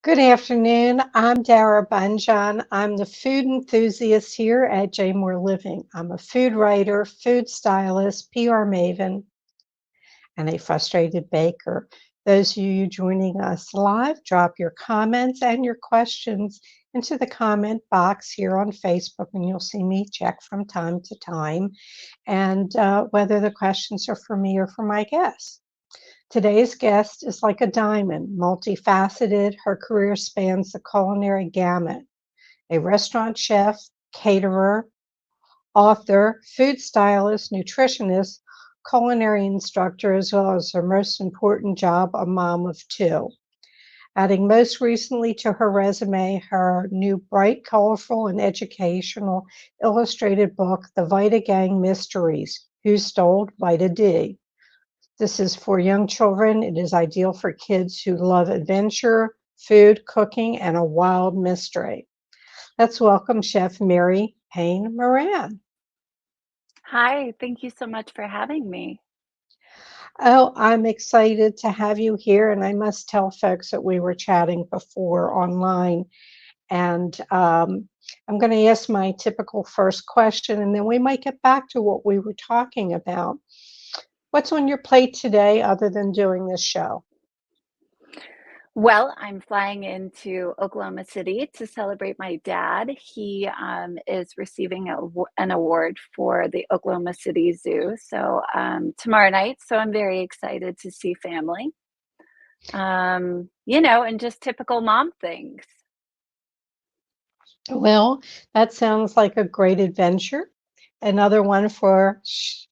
Good afternoon. I'm Dara Bunjon. I'm the food enthusiast here at J Moore Living. I'm a food writer, food stylist, PR maven, and a frustrated baker. Those of you joining us live, drop your comments and your questions into the comment box here on Facebook, and you'll see me check from time to time and whether the questions are for me or for my guests. Today's guest is like a diamond, multifaceted. Her career spans the culinary gamut. A restaurant chef, caterer, author, food stylist, nutritionist, culinary instructor, as well as her most important job, a mom of two. Adding most recently to her resume, her new bright, colorful, and educational illustrated book, The Vita Gang Mysteries: Who Stole Vita D? This is for young children. It is ideal for kids who love adventure, food, cooking, and a wild mystery. Let's welcome Chef Mary Payne Moran. Hi, thank you so much for having me. Oh, I'm excited to have you here. And I must tell folks that we were chatting before online. And I'm going to ask my typical first question, and then we might get back to what we were talking about. What's on your plate today other than doing this show? Well, I'm flying into Oklahoma City to celebrate my dad. He is receiving an award for the Oklahoma City Zoo. So tomorrow night. So I'm very excited to see family. And just typical mom things. Well, that sounds like a great adventure. Another one for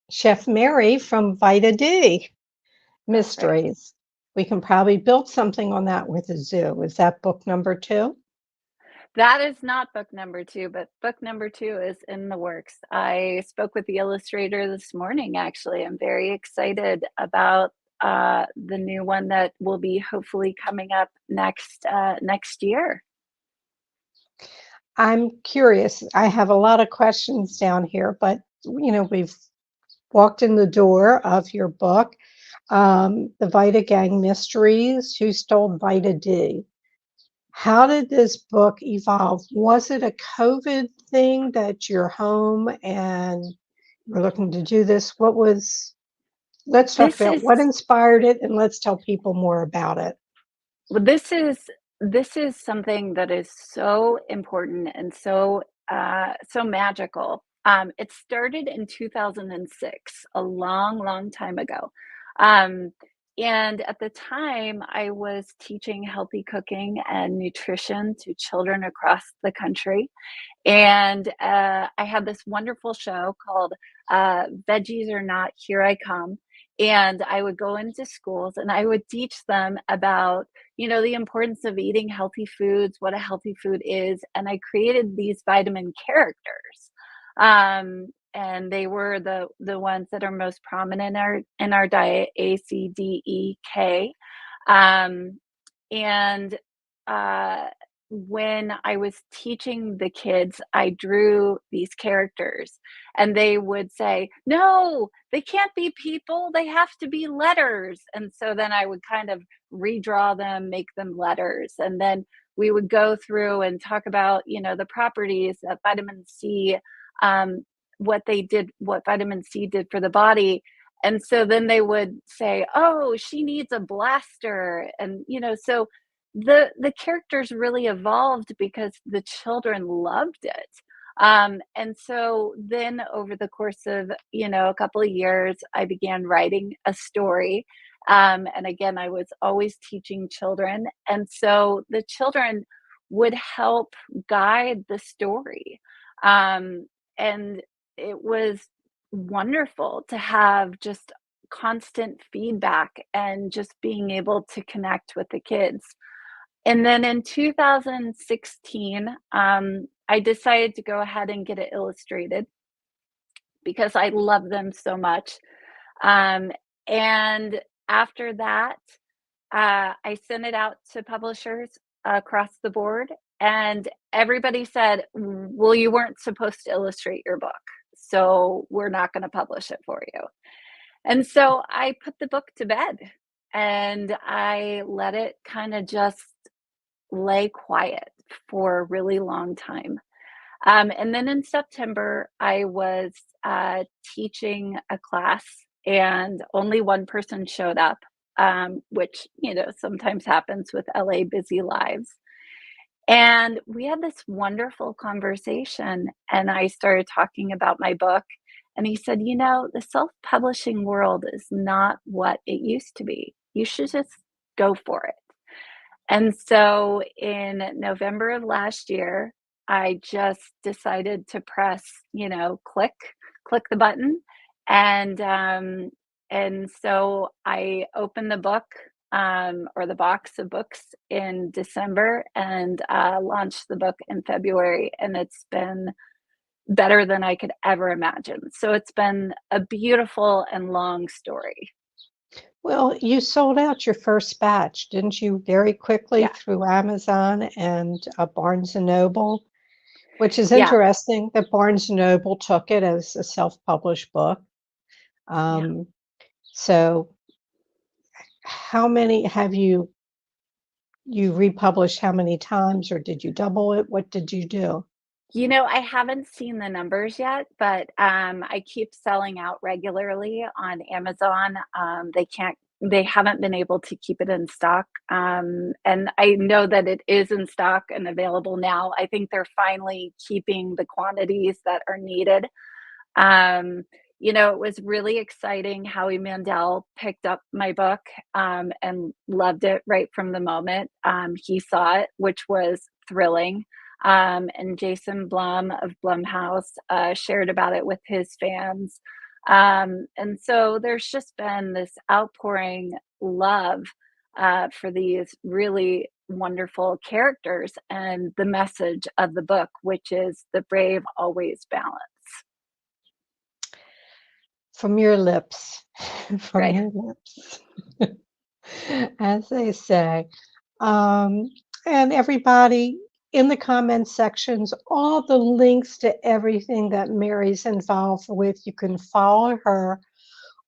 Chef Mary from Vita D That's right. Mysteries. We can probably build something on that with a zoo. Is that book number two? That is not book number two, but book number two is in the works. I spoke with the illustrator this morning, actually. I'm very excited about the new one that will be hopefully coming up next year. I'm curious. I have a lot of questions down here, but we've walked in the door of your book, The Vita Gang Mysteries: Who Stole Vita D? How did this book evolve? Was it a COVID thing that you're home and you're looking to do this? Let's talk This about is what inspired it and let's tell people more about it. well, this is something that is so important and so magical. It started in 2006, a long, long time ago. Um, and at the time, I was teaching healthy cooking and nutrition to children across the country. And I had this wonderful show called Veggies or Not, Here I Come. And I would go into schools and I would teach them about, the importance of eating healthy foods, what a healthy food is. And I created these vitamin characters. And they were the ones that are most prominent in our diet: A, C, D, E, K. Um, and uh, when I was teaching the kids, I drew these characters, and they would say, "No, they can't be people. They have to be letters." And so then I would kind of redraw them, make them letters, and then we would go through and talk about, the properties of vitamin C, um, what vitamin C did for the body. And so then they would say, "Oh, she needs a blaster," and so the characters really evolved because the children loved it. And so then over the course of, a couple of years, I began writing a story. And again, I was always teaching children. And so the children would help guide the story. And it was wonderful to have just constant feedback and just being able to connect with the kids. And then in 2016, I decided to go ahead and get it illustrated because I love them so much. Um, and after that, I sent it out to publishers across the board, and everybody said, "Well, you weren't supposed to illustrate your book, so we're not going to publish it for you." And so I put the book to bed and I let it kind of just lay quiet for a really long time. And then in September, I was teaching a class, and only one person showed up, which, sometimes happens with LA busy lives. And we had this wonderful conversation, and I started talking about my book. And he said, the self publishing world is not what it used to be. You should just go for it. And so in November of last year, I just decided to press, click the button. And so I opened the book, or the box of books, in December, and launched the book in February. And it's been better than I could ever imagine. So it's been a beautiful and long story. Well, you sold out your first batch, didn't you, very quickly Yeah. through Amazon and Barnes& and Noble, which is Yeah. interesting that Barnes& and Noble took it as a self-published book. Yeah. So how many have you republished how many times, or did you double it? What did you do? I haven't seen the numbers yet, but I keep selling out regularly on Amazon. They haven't been able to keep it in stock. And I know that it is in stock and available now. I think they're finally keeping the quantities that are needed. Um, it was really exciting. Howie Mandel picked up my book, and loved it right from the moment he saw it, which was thrilling. And Jason Blum of Blumhouse shared about it with his fans. And so there's just been this outpouring love for these really wonderful characters and the message of the book, which is the brave always balance. From your lips, from Right. your lips, as they say. Um, and everybody in the comment sections, all the links to everything that Mary's involved with, you can follow her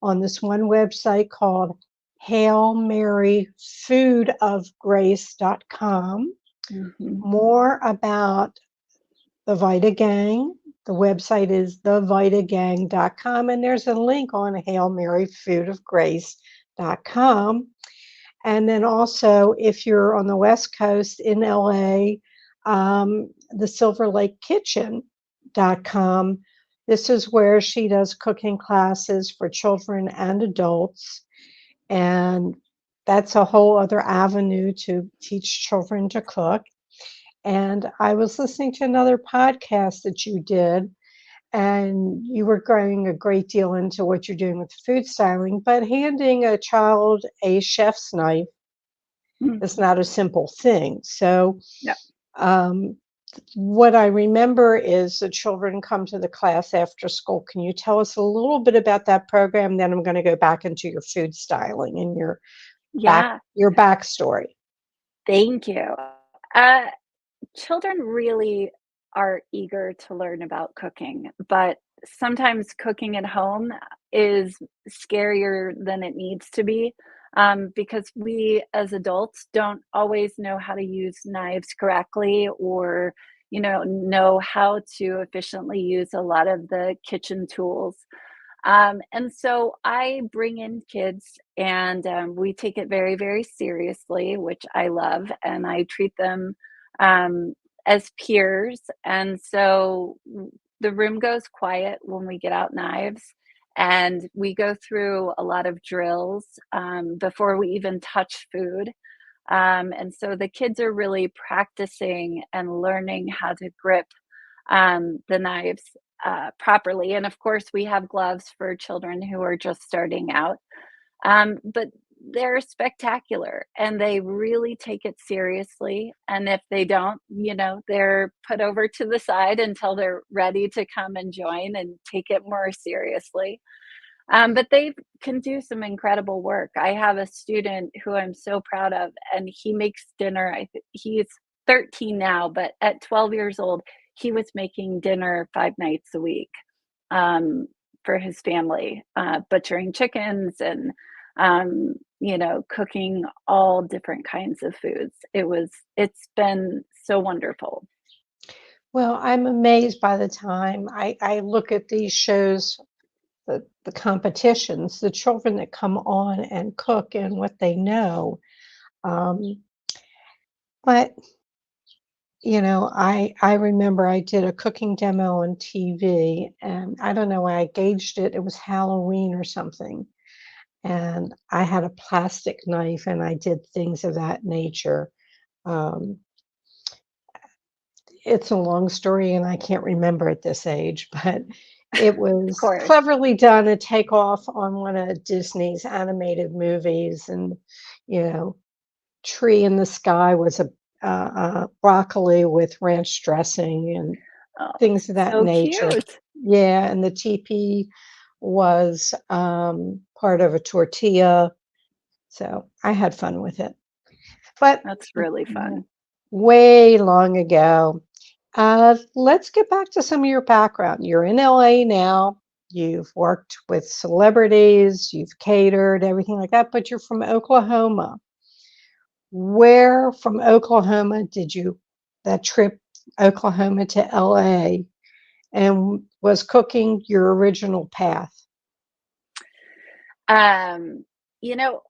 on this one website called hailmaryfoodofgrace.com. Mhm. More about the Vita Gang. The website is thevitagang.com, and there's a link on hailmaryfoodofgrace.com. And then also, if you're on the West Coast in LA, the silverlakekitchen.com. This is where she does cooking classes for children and adults. And that's a whole other avenue to teach children to cook. And I was listening to another podcast that you did, and you were going a great deal into what you're doing with food styling, but handing a child a chef's knife Mm. is not a simple thing. So, Yep. um, what I remember is the children come to the class after school. Can you tell us a little bit about that program? Then I'm going to go back into your food styling and Yeah. your backstory. Thank you. Uh, Children really are eager to learn about cooking, but sometimes cooking at home is scarier than it needs to be, because we as adults don't always know how to use knives correctly, or know how to efficiently use a lot of the kitchen tools. And so I bring in kids, and we take it very, very seriously, which I love, and I treat them um, as peers. And so the room goes quiet when we get out knives, and we go through a lot of drills before we even touch food. And so the kids are really practicing and learning how to grip the knives properly. And of course, we have gloves for children who are just starting out. But they're spectacular, and they really take it seriously. And if they don't, they're put over to the side until they're ready to come and join and take it more seriously. But they can do some incredible work. I have a student who I'm so proud of, and he makes dinner. He's 13 now, but at 12 years old, he was making dinner 5 nights a week, um, for his family, butchering chickens and cooking all different kinds of foods. It's been so wonderful. Well, I'm amazed by the time I look at these shows, the competitions, the children that come on and cook and what they know. Um, but I remember I did a cooking demo on TV, and I don't know why I gauged it. It was Halloween or something, and I had a plastic knife, and I did things of that nature. Um, it's a long story, and I can't remember at this age, but it Of was course. cleverly done, a takeoff on one of Disney's animated movies, and you know, tree in the sky was a broccoli with ranch dressing and Oh, things of that so nature. cute. Yeah, and the teepee was part of a tortilla, so I had fun with it. But That's really w- fun. way long ago. Let's get back to some of your background. You're in LA now. You've worked with celebrities, you've catered, everything like that, but you're from Oklahoma. Where from Oklahoma did you that trip Oklahoma to LA, and was cooking your original path? Um, you know,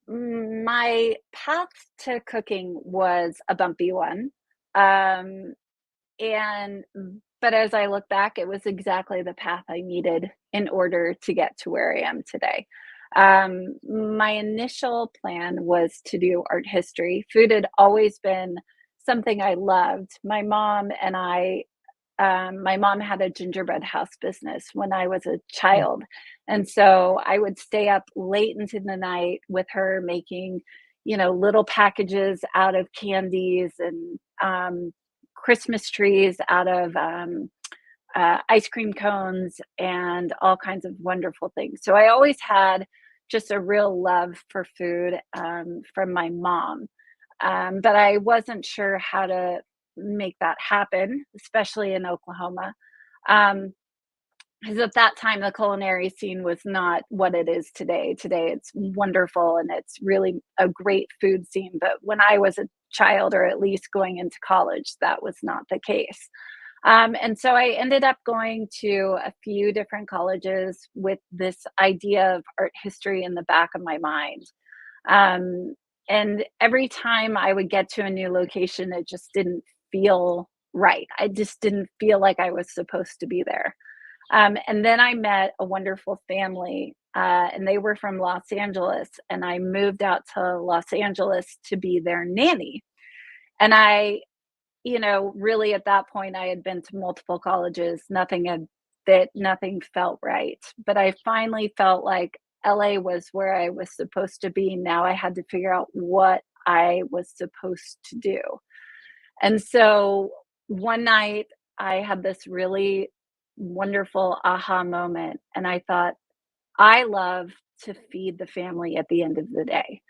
my path to cooking was a bumpy one. Um, and but as I look back, it was exactly the path I needed in order to get to where I am today. My initial plan was to do art history. Food had always been something I loved. My mom had a gingerbread house business when I was a Mm. child. And so I would stay up late into the night with her making, little packages out of candies and Christmas trees out of ice cream cones and all kinds of wonderful things. So I always had just a real love for food from my mom. But I wasn't sure how to make that happen, especially in Oklahoma. Um, because at that time, the culinary scene was not what it is today. Today, it's wonderful and it's really a great food scene. But when I was a child, or at least going into college, that was not the case. And so I ended up going to a few different colleges with this idea of art history in the back of my mind. Um, and every time I would get to a new location, it just didn't feel right. I just didn't feel like I was supposed to be there. And then I met a wonderful family, and they were from Los Angeles, and I moved out to Los Angeles to be their nanny. And really at that point, I had been to multiple colleges. Nothing had fit, nothing felt right. But I finally felt like LA was where I was supposed to be. Now I had to figure out what I was supposed to do. And so one night I had this really wonderful aha moment. And I thought, I love to feed the family at the end of the day.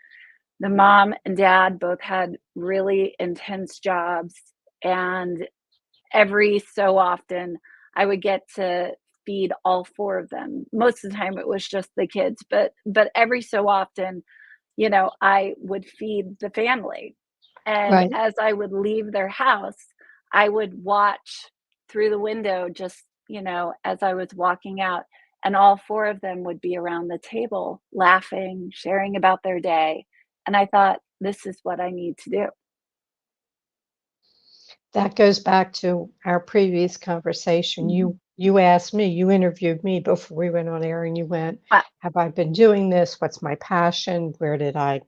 The mom and dad both had really intense jobs, and every so often I would get to feed all four of them. Most of the time it was just the kids, but every so often, I would feed the family. And Right. as I would leave their house, I would watch through the window just, as I was walking out, and all four of them would be around the table laughing, sharing about their day. And I thought, this is what I need to do. That goes back to our previous conversation. Mhm. You asked me, you interviewed me before we went on air, and you went, Wow. "Have I been doing this? What's my passion? Where did I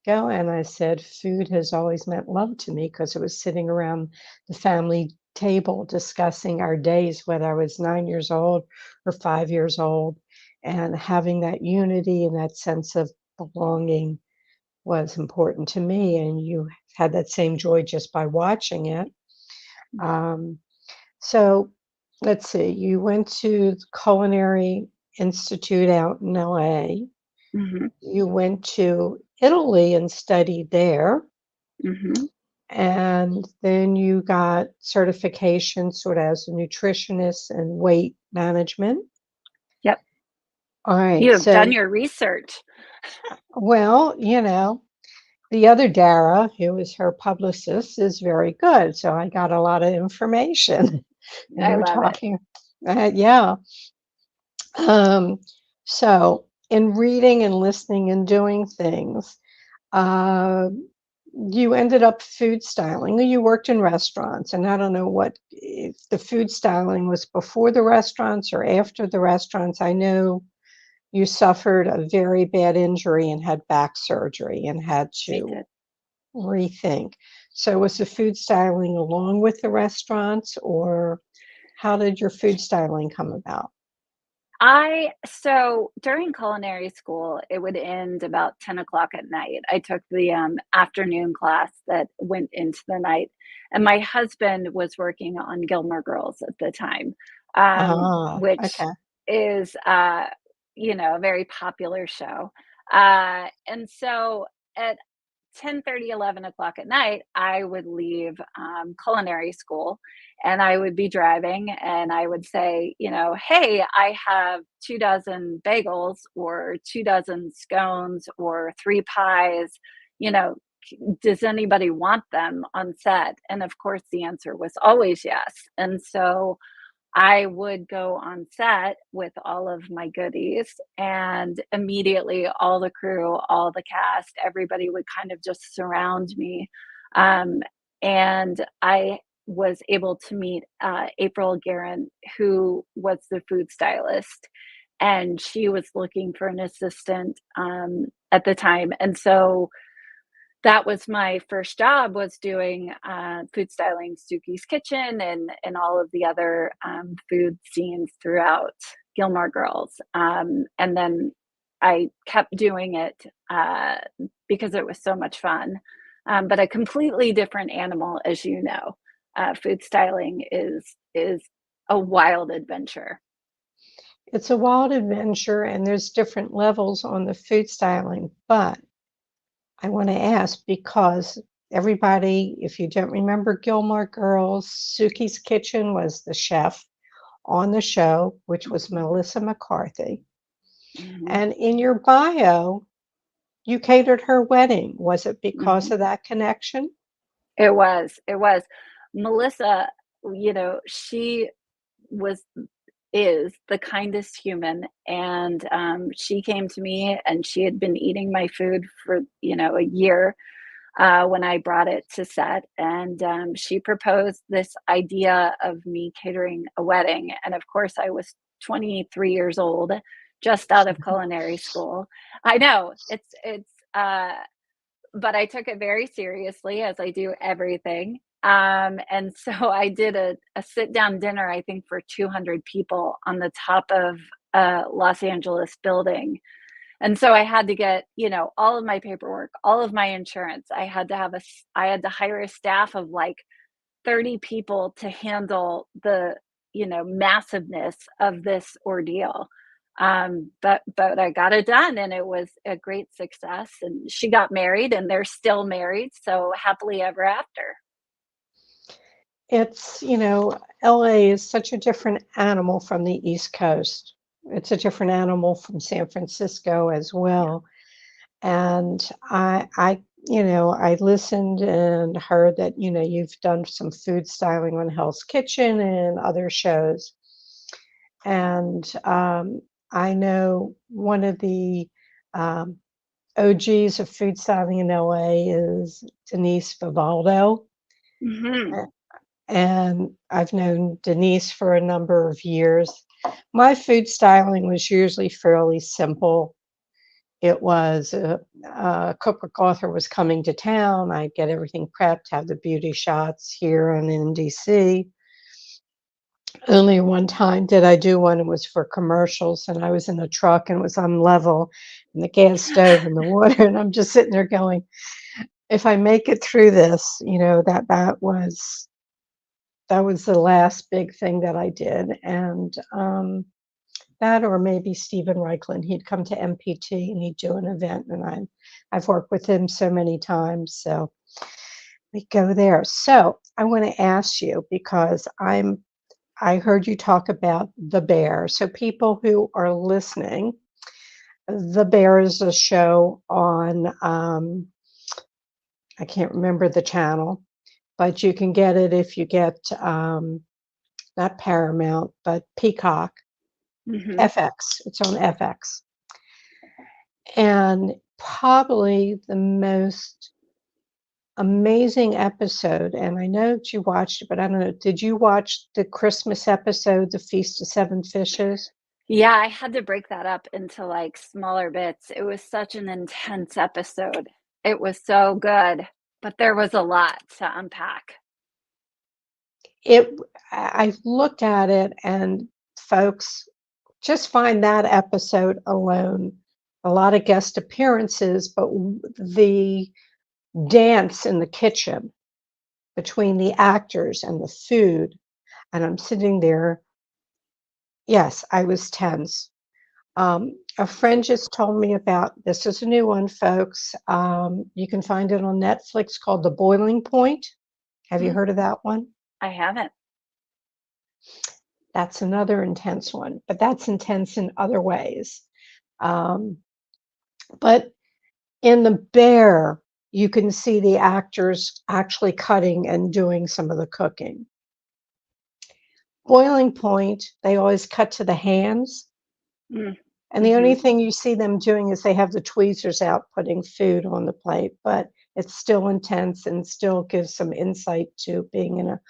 go?" And I said, "Food has always meant love to me because it was sitting around the family table discussing our days, whether I was 9 years old or 5 years old, and having that unity and that sense of belonging was important to me. And you had that same joy just by watching it." Um, so let's see, you went to the Culinary Institute out in LA. Mhm. You went to Italy and studied there. Mhm. And then you got certification sort of as a nutritionist and weight management. Yep. All right. You have done So your research. Well, the other Dara, who is her publicist, is very good. So I got a lot of information. And I we're love it. talking, yeah. Um, so in reading and listening and doing things, uh, you ended up food styling. You worked in restaurants, and I don't know what if the food styling was before the restaurants or after the restaurants. I know you suffered a very bad injury and had back surgery and had I to did. rethink. So was the food styling along with the restaurants, or how did your food styling come about? So during culinary school, it would end about 10 o'clock at night. I took the afternoon class that went into the night, and my husband was working on Gilmore Girls at the time, Ah, which okay. is a very popular show. And so at 10:30, 11 o'clock at night, I would leave culinary school, and I would be driving and I would say, hey, I have 2 dozen bagels or 2 dozen scones or 3 pies. You know, does anybody want them on set? And of course, the answer was always yes. And so I would go on set with all of my goodies, and immediately all the crew, all the cast, everybody would kind of just surround me. Um, and I was able to meet April Guerin, who was the food stylist, and she was looking for an assistant at the time. And so that was my first job, was doing food styling Suki's kitchen and all of the other food scenes throughout Gilmore Girls. And then I kept doing it because it was so much fun. But a completely different animal, as you know. Food styling is a wild adventure. It's a wild adventure, and there's different levels on the food styling. But I want to ask because everybody, if you don't remember Gilmore Girls, Suki's Kitchen was the chef on the show, which was Mhm, Melissa McCarthy. mhm, And in your bio, you catered her wedding. Was it because mhm. of that connection? It was. Melissa, she was is the kindest human, and she came to me, and she had been eating my food for a year when I brought it to set, and she proposed this idea of me catering a wedding. And of course, I was 23 years old, just out of culinary school. I know but I took it very seriously, as I do everything. And so I did a sit down dinner, I think, for 200 people on the top of a Los Angeles building. And so I had to get, all of my paperwork, all of my insurance. I had to hire a staff of like 30 people to handle the, massiveness of this ordeal. But I got it done, and it was a great success. And she got married, and they're still married, so happily ever after. It's, LA is such a different animal from the East Coast. It's a different animal from San Francisco as Yeah. well. And I listened and heard that, you've done some food styling on Hell's Kitchen and other shows. And I know one of the um, OGs of food styling in LA is Denise Vivaldo. Hmm. And I've known Denise for a number of years. My food styling was usually fairly simple. It was a cookbook author was coming to town. I'd get everything prepped, have the beauty shots here and in DC. Only one time did I do one. It was for commercials, and I was in a truck and it was on level, and the gas stove and the water, and I'm just sitting there going, if I make it through this, that was the last big thing that I did, and, that or maybe Stephen Reichlin, he'd come to MPT and he'd do an event, and I've worked with him so many times, so we go there. So, I wanna ask you because I heard you talk about the bear, so people who are listening, The Bear is a show on, I can't remember the channel, but you can get it if you get, not Paramount, but Peacock, Hmm. FX. It's on FX. And probably the most amazing episode, and I know that you watched it, but I don't know, did you watch the Christmas episode, The Feast of Seven Fishes? Yeah, I had to break that up into like smaller bits. It was such an intense episode. It was so good, but there was a lot to unpack. It I looked at it, and folks, just find that episode alone. A lot of guest appearances, but the dance in the kitchen between the actors and the food, and I'm sitting there. Yes, I was tense. A friend just told me about this is a new one, folks. You can find it on Netflix called The Boiling Point. Have you Mm, heard of that one? I haven't. That's another intense one, but that's intense in other ways. Um, but in The Bear, you can see the actors actually cutting and doing some of the cooking. Boiling Point, they always cut to the hands. Mm, And the only hmm. thing you see them doing is they have the tweezers out putting food on the plate, but it's still intense and still gives some insight to being in a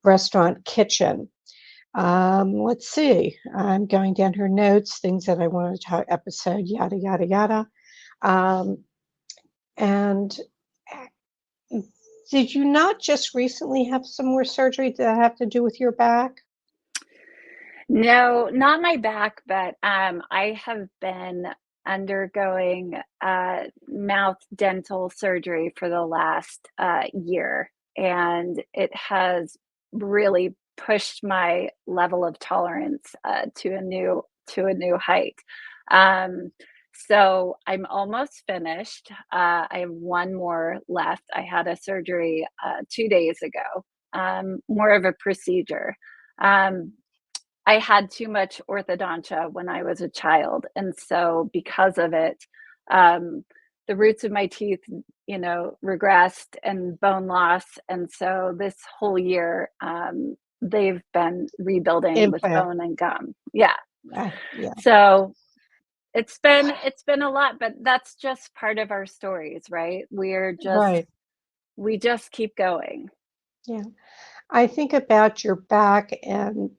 restaurant kitchen. Let's see. I'm going down her notes, things that I want to talk, episode, yada, yada, yada. Um, and did you not just recently have some more surgery that have to do with your back? No, not my back, but I have been undergoing mouth dental surgery for the last year, and it has really pushed my level of tolerance to a new height. Um, so I'm almost finished. I have one more left. I had a surgery 2 days ago, more of a procedure. Um, I had too much orthodontia when I was a child, and so because of it, um, the roots of my teeth, regressed and bone loss, and so this whole year, they've been rebuilding with Implant. bone and gum. Yeah. Yeah, So it's been a lot, but that's just part of our stories, right? right. We just keep going. Yeah. I think about your back, and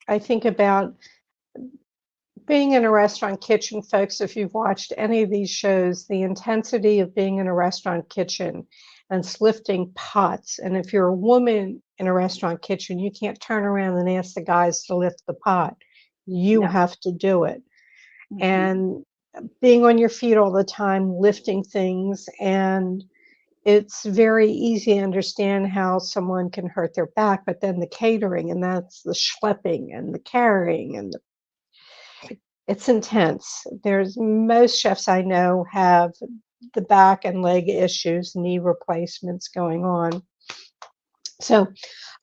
I think about being in a restaurant kitchen, folks. If you've watched any of these shows, the intensity of being in a restaurant kitchen and it's lifting pots. And if you're a woman in a restaurant kitchen, you can't turn around and ask the guys to lift the pot. You No. have to do it. Mhm. And being on your feet all the time, lifting things, and it's very easy to understand how someone can hurt their back, but then the catering, and that's the schlepping and the carrying, and it's intense. There's most chefs I know have the back and leg issues, knee replacements going on. So,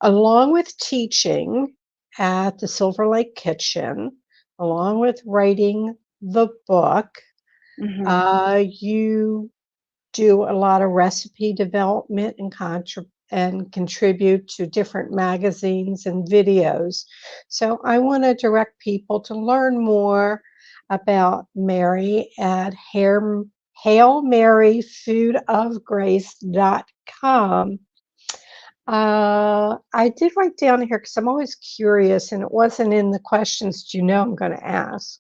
along with teaching at the Silver Lake Kitchen, along with writing the book, Mhm. you do a lot of recipe development and contribute to different magazines and videos. So I want to direct people to learn more about Mary at hailmaryfoodofgrace.com. I did write down here because I'm always curious, and it wasn't in the questions you know I'm going to ask.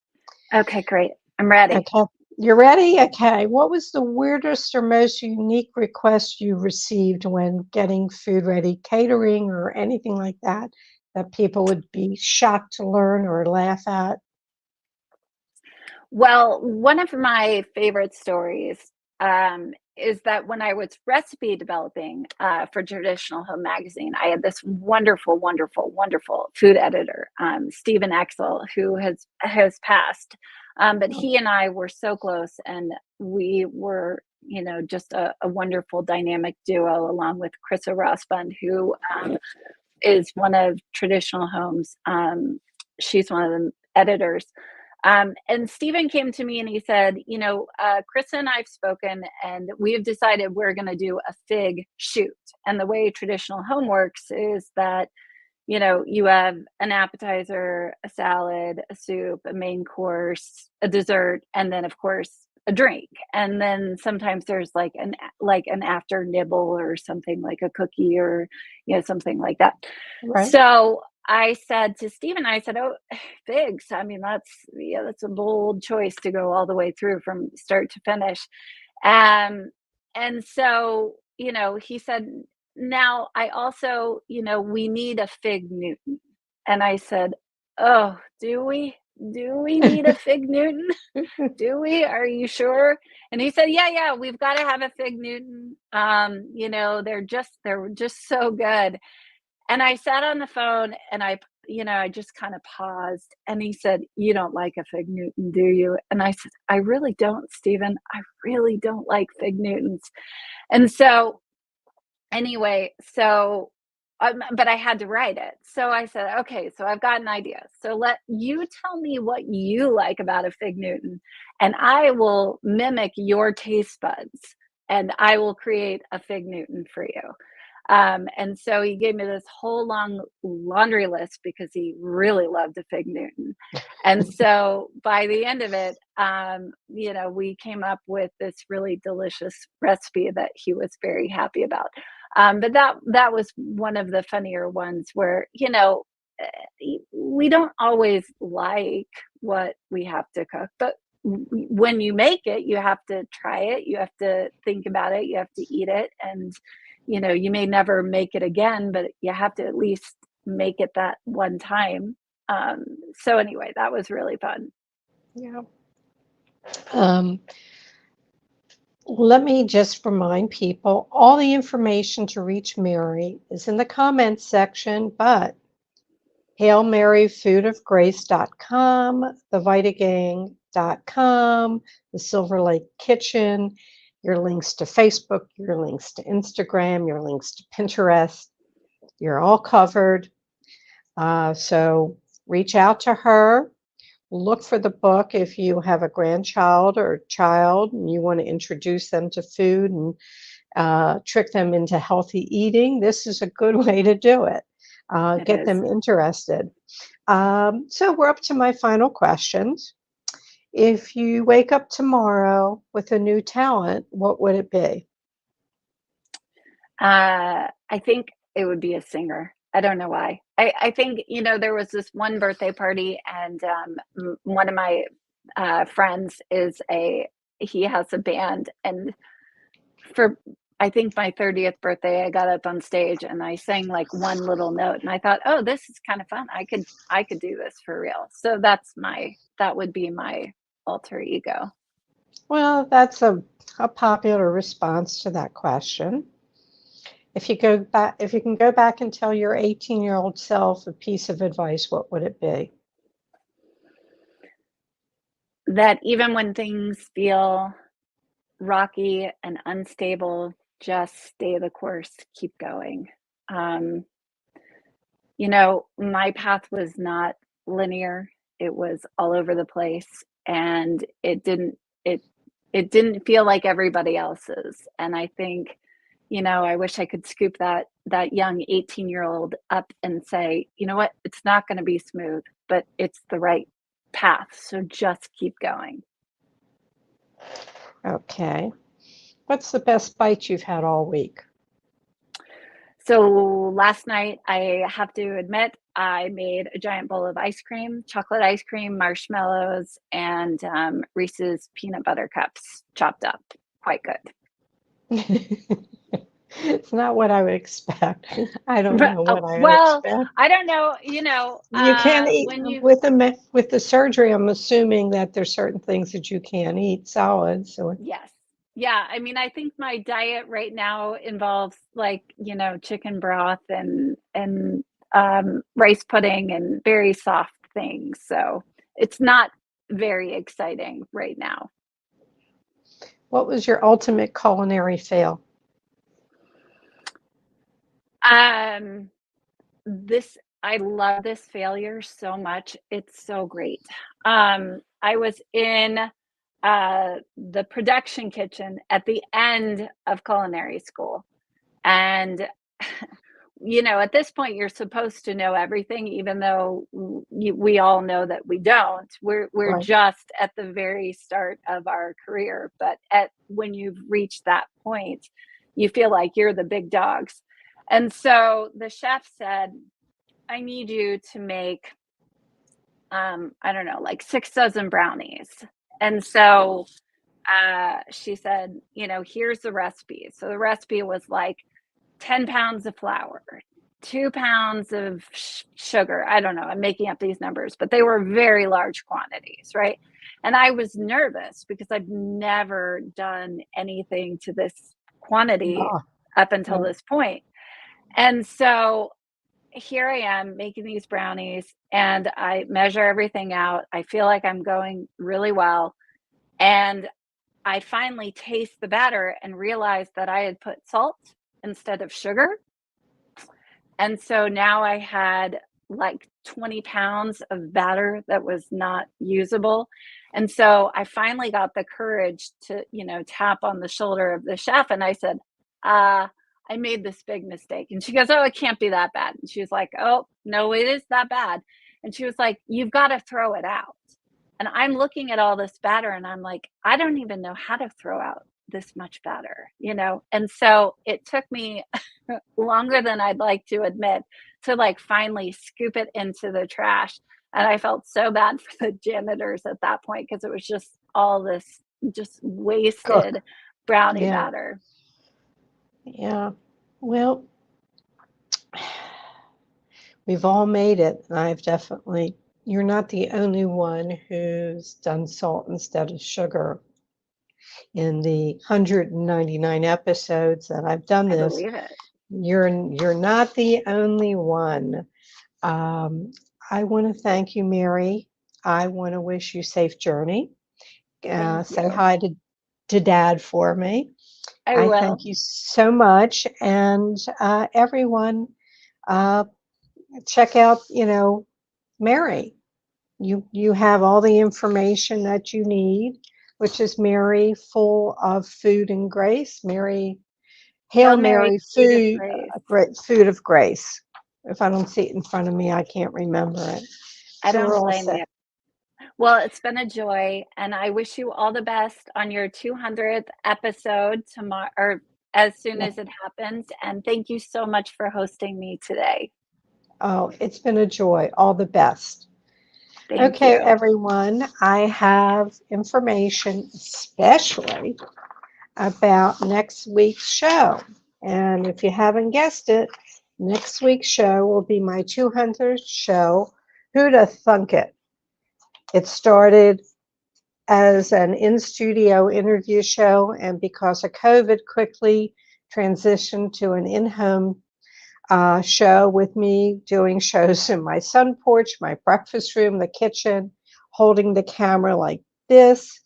Okay, great. I'm ready. Okay. You ready? Okay. What was the weirdest or most unique request you received when getting food ready, catering or anything like that, that people would be shocked to learn or laugh at? Well, one of my favorite stories is that when I was recipe developing for Traditional Home Magazine, I had this wonderful, wonderful, wonderful food editor, Stephen Exel, who has passed. But he and I were so close, and we were, just a wonderful dynamic duo, along with Chrissa Rossbund, who is one of Traditional Homes. She's one of the editors. And Stephen came to me and he said, Krista and I've spoken and we've decided we're going to do a fig shoot. And the way traditional home works is that, you have an appetizer, a salad, a soup, a main course, a dessert, and then of course a drink. And then sometimes there's like an after nibble or something like a cookie or, something like that. Right. So I said to Stephen, I said, "Oh, figs. I mean, that's a bold choice to go all the way through from start to finish." Um, and so, he said, "Now I also, we need a fig Newton." And I said, "Oh, do we? Do we need a fig Newton? Do we? Are you sure?" And he said, "Yeah, yeah, we've got to have a fig Newton. They're just so good." And I sat on the phone and I just kind of paused and he said, "You don't like a fig Newton, do you?" And I said, "I really don't, Stephen. I really don't like fig Newtons." And so anyway, but I had to write it. So I said, "Okay, so I've got an idea. So let you tell me what you like about a fig Newton, and I will mimic your taste buds, and I will create a fig Newton for you." And so he gave me this whole long laundry list because he really loved a fig Newton. And so by the end of it, we came up with this really delicious recipe that he was very happy about. But that was one of the funnier ones where, we don't always like what we have to cook, but when you make it, you have to try it, you have to think about it, you have to eat it, and you may never make it again, but you have to at least make it that one time. So anyway, that was really fun. Yeah. Um, Let me just remind people, all the information to reach Mary is in the comments section, but Hail Mary foodofgrace.com, thevitagang.com, the Silver Lake Kitchen, your links to Facebook, your links to Instagram, your links to Pinterest. You're all covered. So reach out to her. Look for the book if you have a grandchild or a child and you want to introduce them to food and trick them into healthy eating. This is a good way to do it. It Get is. them interested. So we're up to my final questions. If you wake up tomorrow with a new talent, what would it be? I think it would be a singer. I don't know why. I think, there was this one birthday party and one of my friends he has a band. And for, I think my 30th birthday, I got up on stage and I sang like one little note and I thought, oh, this is kind of fun. I could do this for real. So that would be my alter ego. Well, that's a popular response to that question. If you can go back and tell your 18-year-old self a piece of advice, what would it be? That even when things feel rocky and unstable, just stay the course, keep going. Um, my path was not linear. It was all over the place and it it didn't feel like everybody else's. And I think, I wish I could scoop that young 18-year-old up and say, "You know what? It's not going to be smooth, but it's the right path. So just keep going." Okay. What's the best bite you've had all week? So last night, I have to admit, I made a giant bowl of ice cream, chocolate ice cream, marshmallows, and Reese's peanut butter cups chopped up. Quite It's not what I would expect. I don't good. know what I would Well, expect. I don't know. You can't eat When you with the surgery. I'm assuming that there's certain things that you can't eat, solids. So yes, yeah. I mean, I think my diet right now involves like chicken broth and rice pudding and very soft things. So it's not very exciting right now. what was your ultimate culinary fail? Um, this I love this failure so much. It's so great. I was in the production kitchen at the end of culinary school. And, at this point, you're supposed to know everything, even though we all know that we don't. We're Right. just at the very start of our career, but when you've reached that point, you feel like you're the big dogs. And so the chef said, "I need you to make, I don't know, like 6 dozen brownies." And so she said, "Here's the recipe." So the recipe was like 10 pounds of flour, 2 pounds of sugar. I don't know, I'm making up these numbers, but they were very large quantities, right? And I was nervous because I've never done anything to this quantity Ah, up until right. this point. And so here I am making these brownies and I measure everything out. I feel like I'm going really well. And I finally taste the batter and realized that I had put salt instead of sugar. And so now I had like 20 pounds of batter that was not usable. And so I finally got the courage to, tap on the shoulder of the chef. And I said, I made this big mistake. And she goes, "Oh, it can't be that bad." And she was like, "Oh, no, it is that bad." And she was like, "You've got to throw it out." And I'm looking at all this batter and I'm like, I don't even know how to throw out this much batter. And so it took me longer than I'd like to admit to like finally scoop it into the trash. And I felt so bad for the janitors at that point because it was just all this just Good. wasted brownie Yeah. batter. Yeah. Well, we've all made it. You're not the only one who's done salt instead of sugar. In the 199 episodes that I've done I this, believe it. you're not the only one. Um, I want to thank you, Mary. I want to wish you safe journey. Thank Say you. hi to Dad for me. I I thank will. you so much, and everyone, uh, check out, Mary. You have all the information that you need, which is Mary, full of food and grace. Mary, Hail Hail Mary, Mary, food of food, grace. great food of grace. If I don't see it in front of me, I can't remember it. I So we're don't all blame set. you. Well, it's been a joy, and I wish you all the best on your 200th episode tomorrow, or as soon Yeah. as it happens. And thank you so much for hosting me today. Oh, it's been a joy. All the best. Thank Okay, you. everyone, I have information, especially about next week's show. And if you haven't guessed it, next week's show will be my 200th show. Who'da thunk it? It started as an in studio interview show, and because of COVID, quickly transitioned to an in home show with me doing shows in my sun porch, my breakfast room, the kitchen, holding the camera like this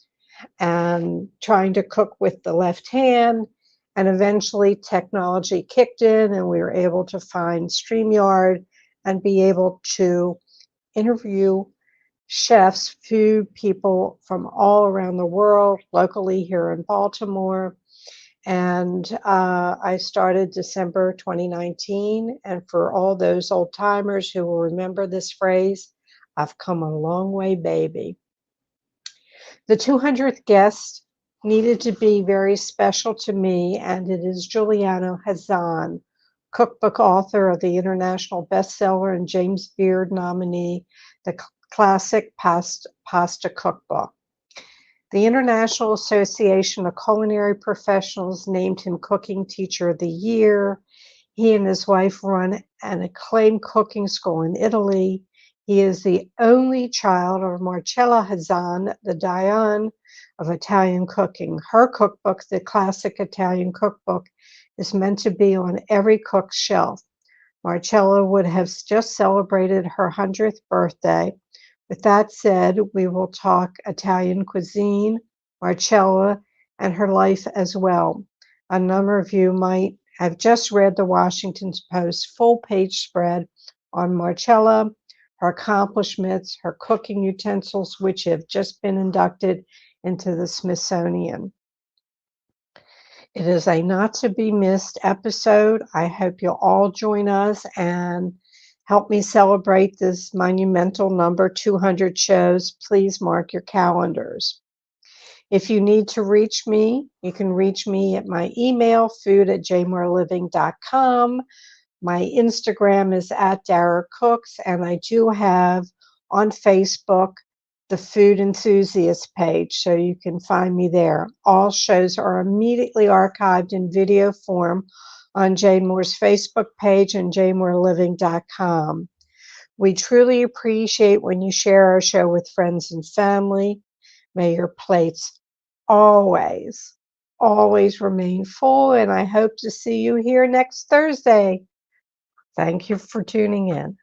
and trying to cook with the left hand. And eventually, technology kicked in, and we were able to find StreamYard and be able to interview chefs, food people from all around the world, locally here in Baltimore. And I started December 2019. And for all those old timers who will remember this phrase, I've come a long way, baby. The 200th guest needed to be very special to me, and it is Giuliano Hazan, cookbook author of the international bestseller and James Beard nominee, The Classic Pasta Cookbook. The International Association of Culinary Professionals named him Cooking Teacher of the Year. He and his wife run an acclaimed cooking school in Italy. He is the only child of Marcella Hazan, the Diane of Italian cooking. Her cookbook, the Classic Italian Cookbook, is meant to be on every cook's shelf. Marcella would have just celebrated her 100th birthday. With that said, we will talk Italian cuisine, Marcella, and her life as well. A number of you might have just read the Washington Post full page spread on Marcella, her accomplishments, her cooking utensils, which have just been inducted into the Smithsonian. It is a not to be missed episode. I hope you'll all join us and help me celebrate this monumental number 200 shows. Please mark your calendars. If you need to reach me, you can reach me at my email, food@jmoreliving.com. My Instagram is @Dara Cooks, and I do have on Facebook the Food Enthusiast page, so you can find me there. All shows are immediately archived in video form on Jane Moore's Facebook page and jmoreliving.com. We truly appreciate when you share our show with friends and family. May your plates always, always remain full, and I hope to see you here next Thursday. Thank you for tuning in.